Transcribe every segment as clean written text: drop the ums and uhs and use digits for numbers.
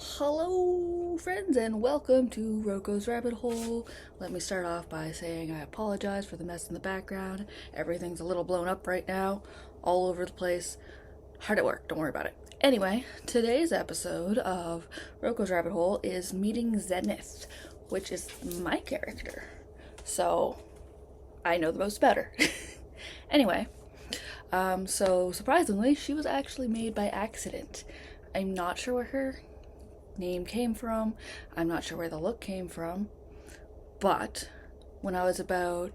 Hello friends and welcome to Roko's Rabbit Hole. Let me start off by saying I apologize for the mess in the background. Everything's a little blown up right now, all over the place. Hard at work, don't worry about it. Anyway, today's episode of Roko's Rabbit Hole is meeting Zeneth, which is my character. So, I know the most better. Anyway, so surprisingly, she was actually made by accident. I'm not sure where her name came from. I'm not sure where the look came from. But when I was about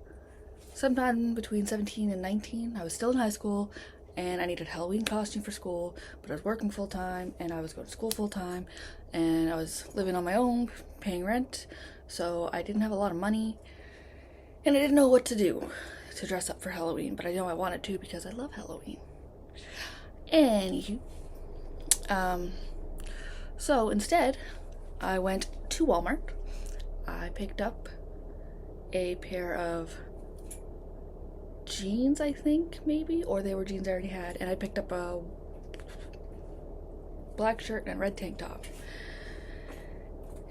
sometime between 17 and 19, I was still in high school and I needed a Halloween costume for school, but I was working full time and I was going to school full time and I was living on my own, paying rent, so I didn't have a lot of money and I didn't know what to do to dress up for Halloween, but I know I wanted to because I love Halloween. Anywho, so instead, I went to Walmart. I picked up a pair of jeans, I think, maybe, or they were jeans I already had, and I picked up a black shirt and a red tank top.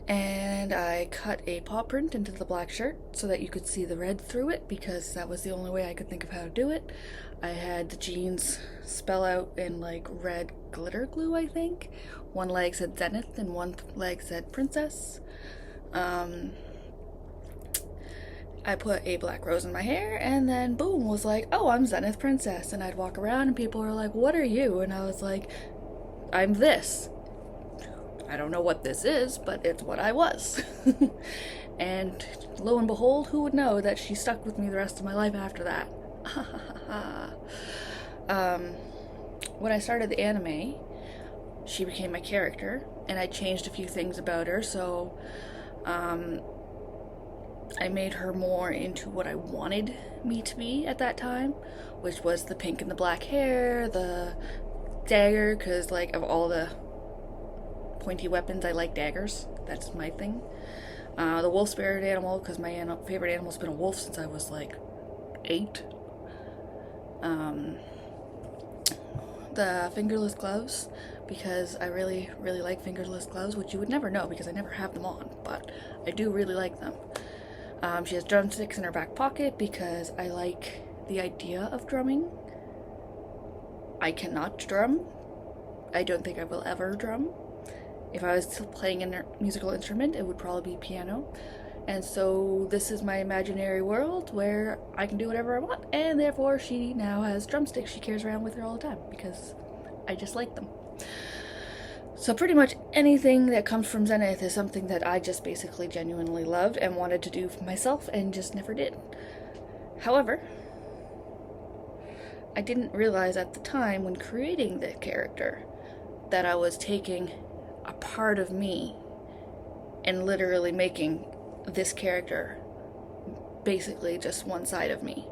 And I cut a paw print into the black shirt so that you could see the red through it, because that was the only way I could think of how to do it. I had the jeans spell out in like red glitter glue, I think. One leg said Zenith and one leg said Princess. I put a black rose in my hair and then boom, was like, oh, I'm Zenith Princess. And I'd walk around and people were like, what are you? And I was like, I'm this. I don't know what this is, but it's what I was. And lo and behold, who would know that she stuck with me the rest of my life after that? When I started the anime, she became my character, and I changed a few things about her, so I made her more into what I wanted me to be at that time, which was the pink and the black hair, the dagger, because like of all the pointy weapons, I like daggers. That's my thing. The wolf spirit animal, because my favorite animal's been a wolf since I was like 8. The fingerless gloves, because I really, really like fingerless gloves, which you would never know because I never have them on, but I do really like them. She has drumsticks in her back pocket because I like the idea of drumming. I cannot drum. I don't think I will ever drum. If I was still playing a musical instrument, it would probably be piano. And so this is my imaginary world where I can do whatever I want, and therefore she now has drumsticks she carries around with her all the time because I just like them. So pretty much anything that comes from Zenith is something that I just basically genuinely loved and wanted to do for myself and just never did. However, I didn't realize at the time when creating the character that I was taking a part of me and literally making this character basically just one side of me.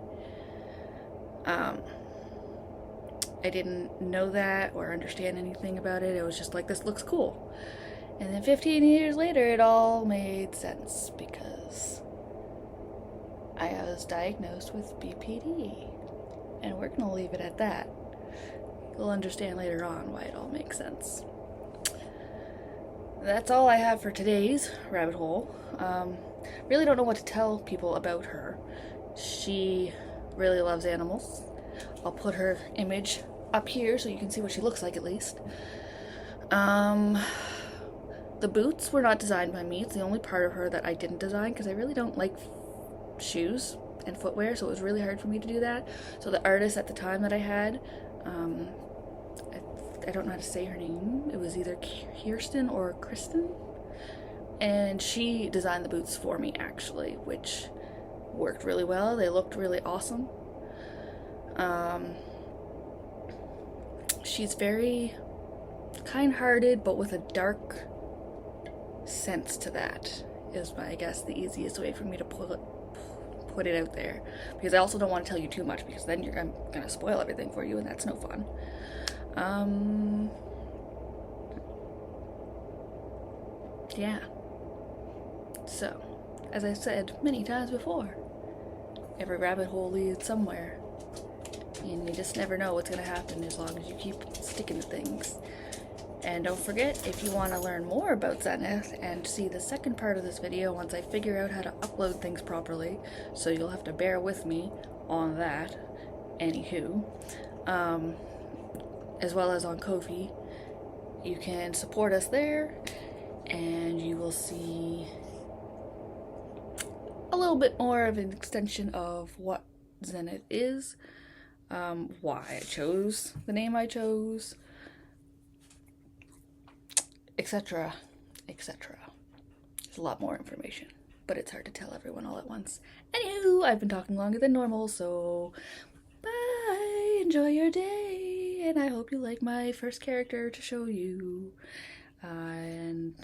I didn't know that or understand anything about it. It was just like, this looks cool. And then 15 years later, it all made sense because I was diagnosed with BPD. And we're gonna leave it at that. You'll understand later on why it all makes sense. That's all I have for today's rabbit hole. Really don't know what to tell people about her. She really loves animals. I'll put her image up here so you can see what she looks like at least. The boots were not designed by me. It's the only part of her that I didn't design because I really don't like shoes and footwear, so it was really hard for me to do that. So the artist at the time that I had, I don't know how to say her name. It was either Kirsten or Kristen. And she designed the boots for me, actually, which worked really well. They looked really awesome. She's very kind-hearted, but with a dark sense to that, is, I guess, the easiest way for me to put it out there. Because I also don't want to tell you too much, because then I'm going to spoil everything for you, and that's no fun. Yeah. So, as I said many times before, every rabbit hole leads somewhere. And you just never know what's going to happen as long as you keep sticking to things. And don't forget, if you want to learn more about Zenith and see the second part of this video once I figure out how to upload things properly, so you'll have to bear with me on that, anywho, as well as on Ko-fi, you can support us there, and you will see a little bit more of an extension of what Zenith is, why I chose the name I chose, etc., etc. There's a lot more information, but it's hard to tell everyone all at once. Anywho, I've been talking longer than normal, so bye! Enjoy your day, and I hope you like my first character to show you. And